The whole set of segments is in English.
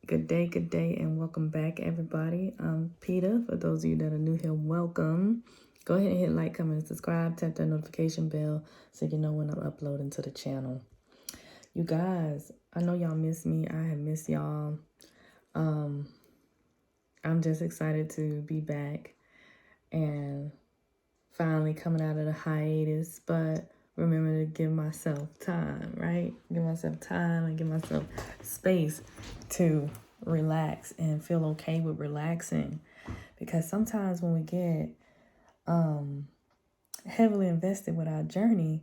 Good day, and welcome back, everybody. I'm Peter. For those of you that are new here, welcome. Go ahead and hit like, comment, and subscribe. Tap that notification bell so you know when I'm uploading to the channel. You guys, I know y'all miss me. I have missed y'all. I'm just excited to be back and finally coming out of the hiatus, but remember to give myself time, right? Give myself time and give myself space to relax and feel okay with relaxing. Because sometimes when we get heavily invested with our journey,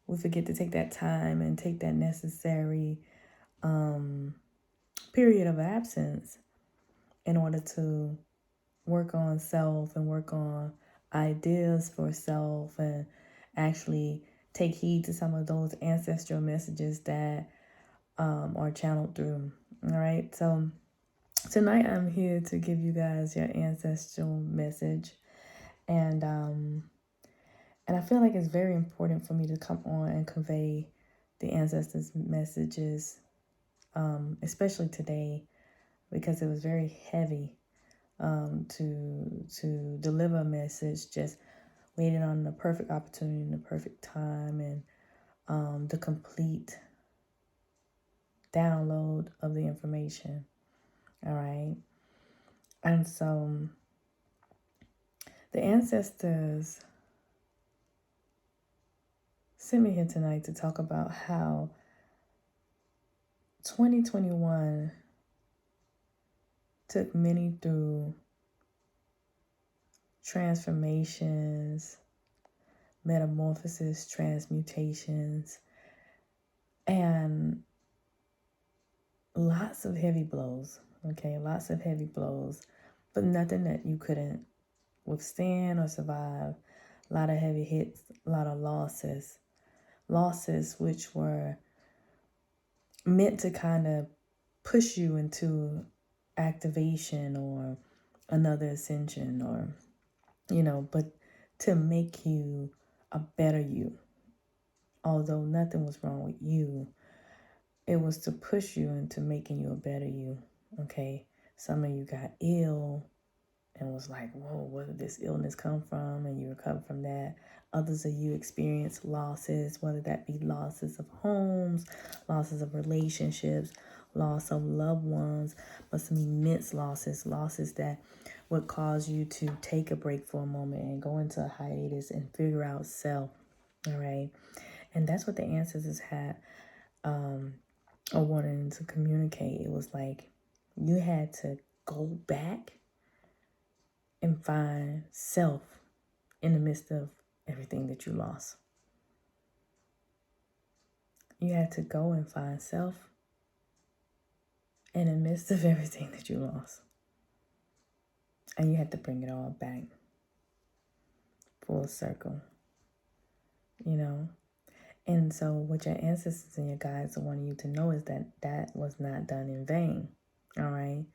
we forget to take that time and take that necessary period of absence in order to work on self and work on ideas for self and actually take heed to some of those ancestral messages that are channeled through. All right. So tonight I'm here to give you guys your ancestral message. And I feel like it's very important for me to come on and convey the ancestors' messages, especially today, because it was very heavy to deliver a message, just waiting on the perfect opportunity and the perfect time and the complete download of the information. All right. And so the ancestors sent me here tonight to talk about how 2021 took many through transformations, metamorphosis, transmutations, and lots of heavy blows. Okay, lots of heavy blows, but nothing that you couldn't withstand or survive. A lot of heavy hits, a lot of losses which were meant to kind of push you into activation or another ascension, or but to make you a better you. Although nothing was wrong with you, it was to push you into making you a better you. Okay, some of you got ill and was like, whoa, where did this illness come from? And you recover from that. Others of you experience losses, whether that be losses of homes, losses of relationships, loss of loved ones, but some immense losses that would cause you to take a break for a moment and go into a hiatus and figure out self. All right. And that's what the ancestors had or wanted to communicate. It was like you had to go back and find self in the midst of everything that you lost. You had to go and find self in the midst of everything that you lost. And you had to bring it all back full circle, And so what your ancestors and your guides want you to know is that that was not done in vain, all right?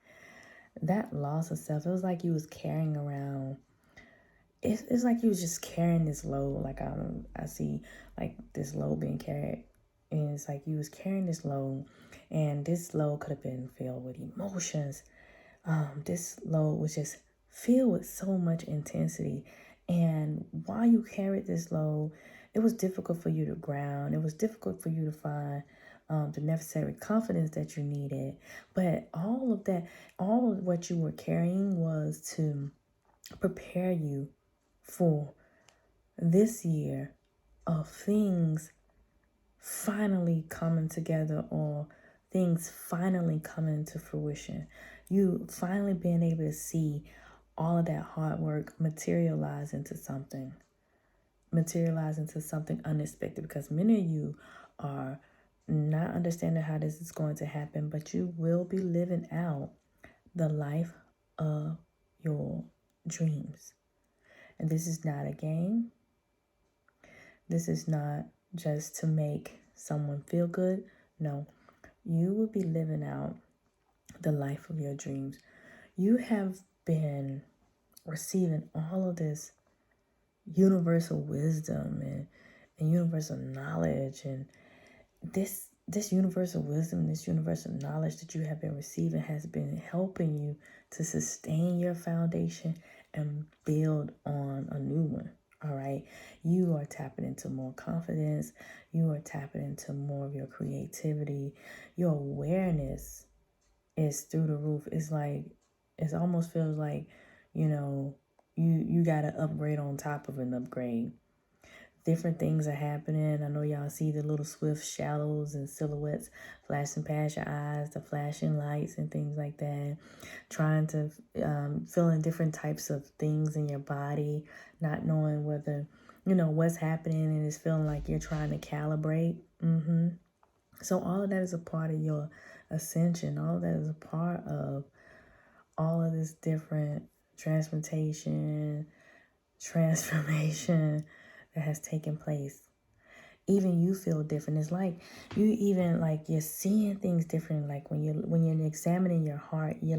That loss of self, it was like you was carrying around, it's like you was just carrying this load. Like I see like this load being carried, and it's like you was carrying this load, and this load could have been filled with emotions. This load was just filled with so much intensity, and while you carried this load, it was difficult for you to ground. It was difficult for you to find the necessary confidence that you needed. But all of what you were carrying was to prepare you for this year of things finally coming together, or things finally coming to fruition. You finally being able to see all of that hard work materialize into something unexpected, because many of you are not understanding how this is going to happen, but you will be living out the life of your dreams. And this is not a game. This is not just to make someone feel good. No, you will be living out the life of your dreams. You have been receiving all of this universal wisdom and universal knowledge, and this this universal wisdom, this universal knowledge that you have been receiving has been helping you to sustain your foundation and build on a new one. All right. You are tapping into more confidence. You are tapping into more of your creativity. Your awareness is through the roof. It's like, it almost feels like, you got to upgrade on top of an upgrade. Different things are happening. I know y'all see the little swift shadows and silhouettes flashing past your eyes, the flashing lights and things like that. Trying to feeling different types of things in your body, not knowing whether, what's happening, and it's feeling like you're trying to calibrate. So all of that is a part of your ascension. All of that is a part of all of this different transformation that has taken place. Even you feel different. It's like you're seeing things different. Like when you're examining your heart, you're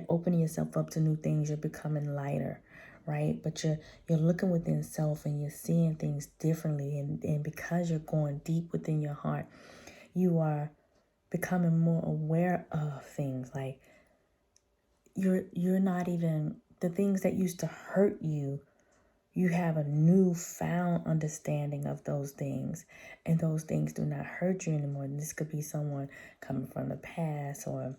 opening yourself up to new things. You're becoming lighter, right? But you're looking within self and you're seeing things differently. And because you're going deep within your heart, you are becoming more aware of things. Like you're not even the things that used to hurt you. You have a newfound understanding of those things, and those things do not hurt you anymore. And this could be someone coming from the past, or,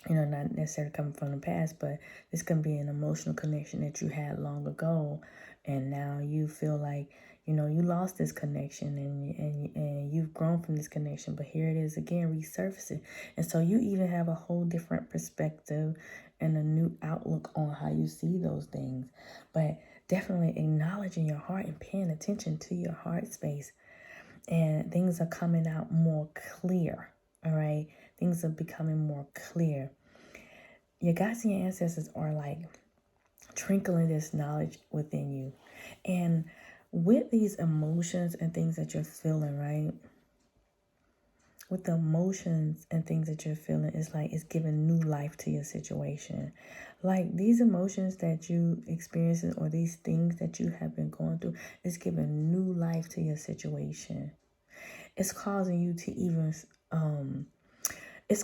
not necessarily coming from the past, but this can be an emotional connection that you had long ago. And now you feel like, you lost this connection and you've grown from this connection, but here it is again, resurfacing. And so you even have a whole different perspective and a new outlook on how you see those things. But definitely acknowledging your heart and paying attention to your heart space. And things are coming out more clear. All right. Things are becoming more clear. Your guides and your ancestors are like trickling this knowledge within you. And with these emotions and things that you're feeling, right? With the emotions and things that you're feeling, it's like it's giving new life to your situation. Like these emotions that you experiencing or these things that you have been going through, it's giving new life to your situation. It's causing you to even it's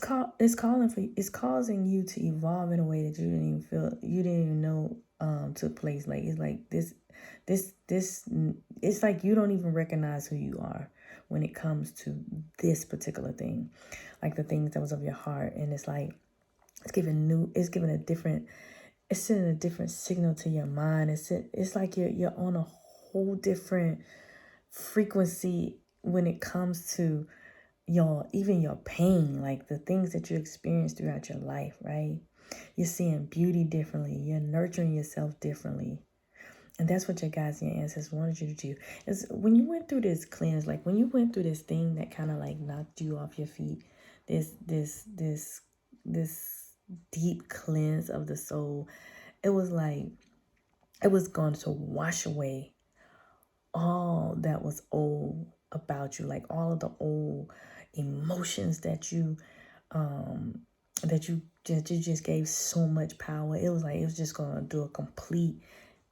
causing you to evolve in a way that you didn't even know took place. Like it's like this it's like you don't even recognize who you are when it comes to this particular thing, like the things that was of your heart. And it's like it's sending a different signal to your mind. It's like you're on a whole different frequency when it comes to even your pain, like the things that you experience throughout your life, right? You're seeing beauty differently. You're nurturing yourself differently. And that's what your guides and your ancestors wanted you to do. Is when you went through this cleanse, like when you went through this thing that kind of like knocked you off your feet, this deep cleanse of the soul, it was like it was going to wash away all that was old about you, like all of the old emotions that you just gave so much power. It was just going to do a complete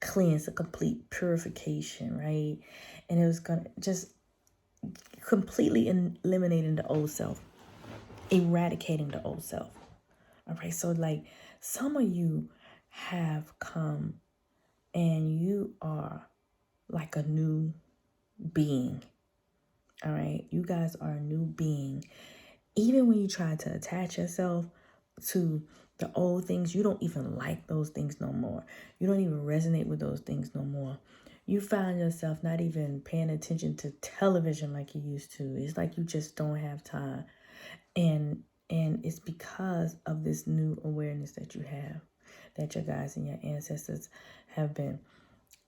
cleanse, a complete purification, right? And it was going to just completely eliminating the old self, eradicating the old self. All right, so like some of you have come and you are like a new being. All right, you guys are a new being. Even when you try to attach yourself to the old things, you don't even like those things no more. You don't even resonate with those things no more. You find yourself not even paying attention to television like you used to. It's like you just don't have time. And it's because of this new awareness that you have, that your guides and your ancestors have been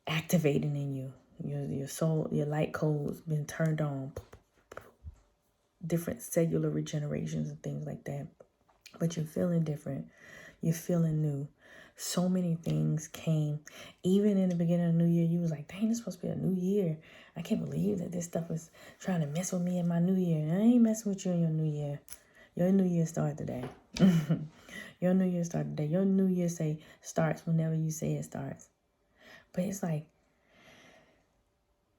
activating in you. Your soul, your light code's been turned on. Different cellular regenerations and things like that. But you're feeling different. You're feeling new. So many things came. Even in the beginning of the new year, you was like, dang, this supposed to be a new year. I can't believe that this stuff is trying to mess with me in my new year. I ain't messing with you in your new year. Your new year started today. Your new year started today. Your new year starts whenever you say it starts. But it's like,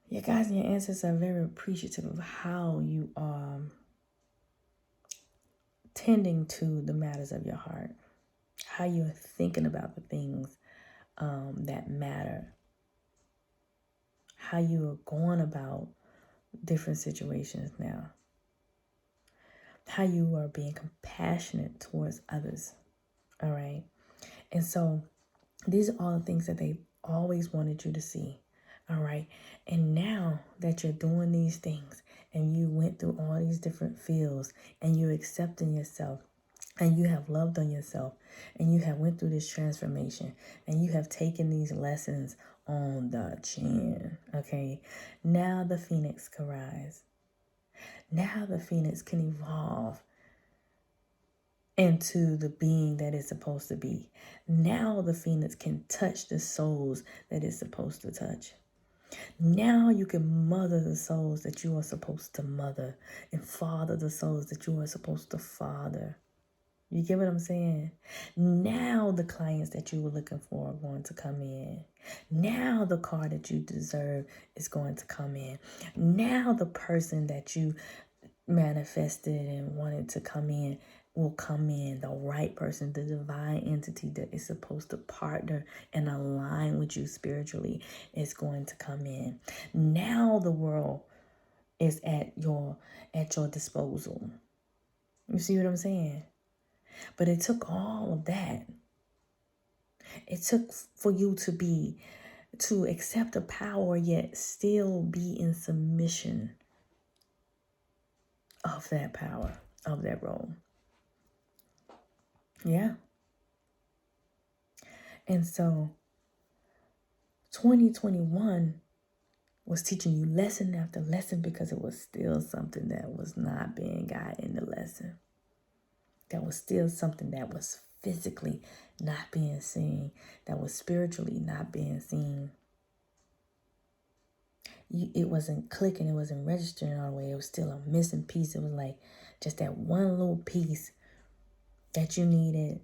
your guys and your ancestors are very appreciative of how you are tending to the matters of your heart, how you're thinking about the things that matter, how you are going about different situations now, how you are being compassionate towards others. All right. And so these are all the things that they always wanted you to see. All right. And now that you're doing these things and you went through all these different fields and you're accepting yourself and you have loved on yourself and you have went through this transformation and you have taken these lessons on the chin. Okay. Now the phoenix can rise. Now the phoenix can evolve into the being that it's supposed to be. Now the phoenix can touch the souls that it's supposed to touch. Now you can mother the souls that you are supposed to mother and father the souls that you are supposed to father. You get what I'm saying? Now the clients that you were looking for are going to come in. Now the car that you deserve is going to come in. Now the person that you manifested and wanted to come in will come in. The right person, the divine entity that is supposed to partner and align with you spiritually is going to come in. Now the world is at your disposal. You see what I'm saying? But it took all of that. It took for you to accept the power yet still be in submission of that power, of that role. Yeah. And so 2021 was teaching you lesson after lesson because it was still something that was not being got in the lesson. That was still something that was physically not being seen, that was spiritually not being seen. It wasn't clicking, it wasn't registering all the way. It was still a missing piece. It was like just that one little piece that you needed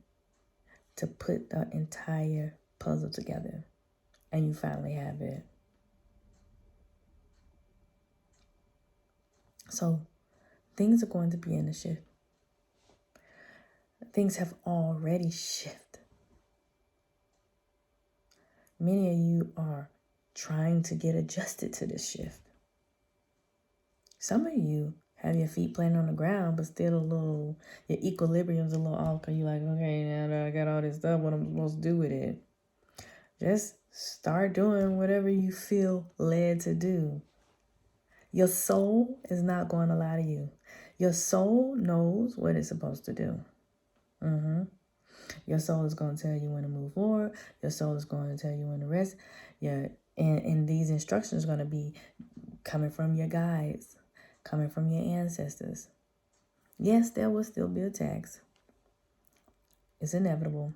to put the entire puzzle together. And you finally have it. So things are going to be in a shift. Things have already shifted. Many of you are trying to get adjusted to this shift. Some of you have your feet planted on the ground, but still your equilibrium's a little off because you're like, okay, now that I got all this stuff, what I'm supposed to do with it? Just start doing whatever you feel led to do. Your soul is not going to lie to you. Your soul knows what it's supposed to do. Your soul is going to tell you when to move forward. Your soul is going to tell you when to rest. And these instructions are going to be coming from your guides, coming from your ancestors. Yes, there will still be attacks. It's inevitable.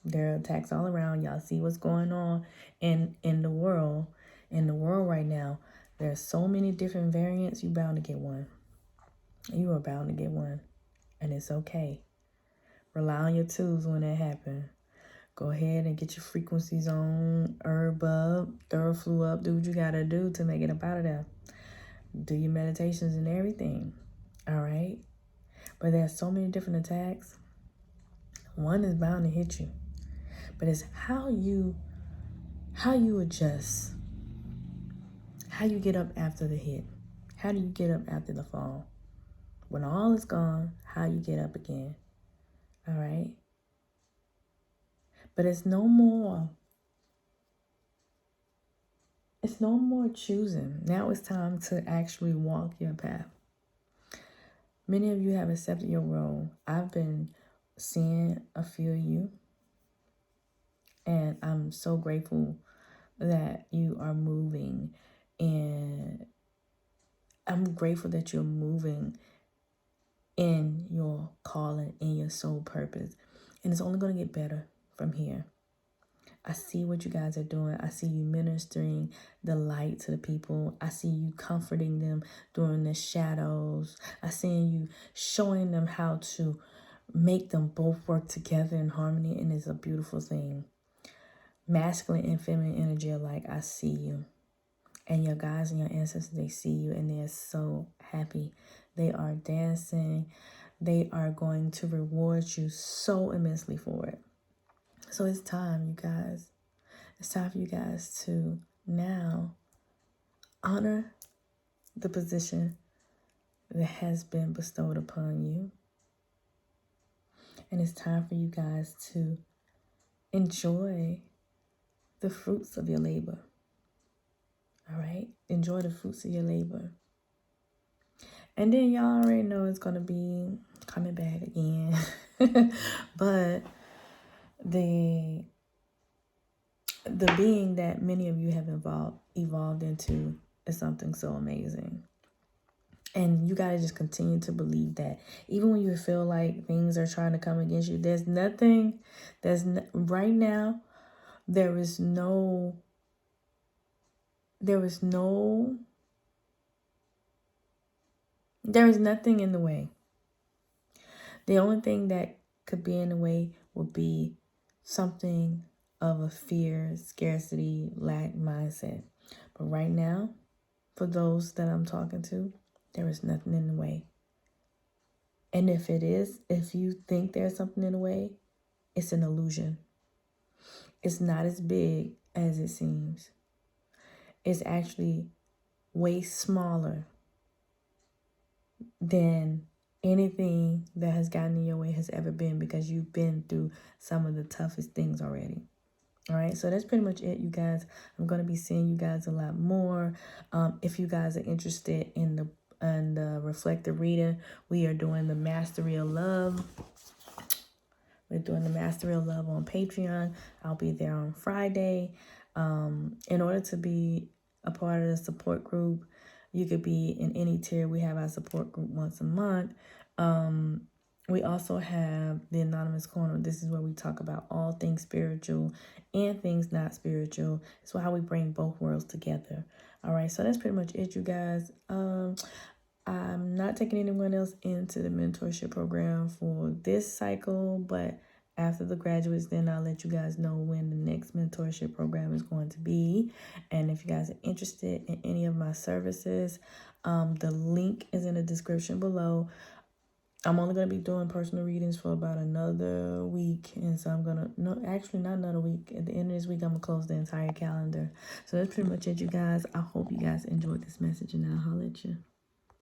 There are attacks all around. Y'all see what's going on in the world. In the world right now, there's so many different variants. You're bound to get one. You are bound to get one. And it's okay. Rely on your tools when that happens. Go ahead and get your frequencies on, herb up, flu up. Do what you got to do to make it up out of there. Do your meditations and everything. All right? But there's so many different attacks. One is bound to hit you. But it's how you adjust. How you get up after the hit. How do you get up after the fall? When all is gone, how you get up again. All right? But it's no more choosing. Now it's time to actually walk your path. Many of you have accepted your role. I've been seeing a few of you. And I'm so grateful that you are moving. And I'm grateful that you're moving in your calling, in your soul purpose. And it's only going to get better from here. I see what you guys are doing. I see you ministering the light to the people. I see you comforting them during the shadows. I see you showing them how to make them both work together in harmony. And it's a beautiful thing. Masculine and feminine energy alike, I see you. And your guides and your ancestors, they see you and they're so happy. They are dancing. they are going to reward you so immensely for it. So it's time, you guys. It's time for you guys to now honor the position that has been bestowed upon you. And it's time for you guys to enjoy the fruits of your labor. All right? Enjoy the fruits of your labor. And then y'all already know it's going to be coming back again. But the being that many of you have evolved into is something so amazing. And you got to just continue to believe that even when you feel like things are trying to come against you, right now, there is nothing in the way. The only thing that could be in the way would be something of a fear, scarcity, lack mindset. But right now, for those that I'm talking to, there is nothing in the way. And if you think there's something in the way, it's an illusion. It's not as big as it seems. It's actually way smaller than anything that has gotten in your way has ever been, because you've been through some of the toughest things already. All right, so that's pretty much it, you guys. I'm going to be seeing you guys a lot more. If you guys are interested in the reflective reading, we are doing the Mastery of Love. We're doing the Mastery of Love on Patreon. I'll be there on Friday. In order to be a part of the support group, you could be in any tier. We have our support group once a month. We also have the Anonymous Corner. This is where we talk about all things spiritual and things not spiritual. It's how we bring both worlds together. All right, so that's pretty much it, you guys. I'm not taking anyone else into the mentorship program for this cycle, but after the graduates, then I'll let you guys know when the next mentorship program is going to be. And if you guys are interested in any of my services, the link is in the description below. I'm only going to be doing personal readings for about another week. And so I'm going to, no, actually not another week. At the end of this week, I'm going to close the entire calendar. So that's pretty much it, you guys. I hope you guys enjoyed this message, and I'll holler at you.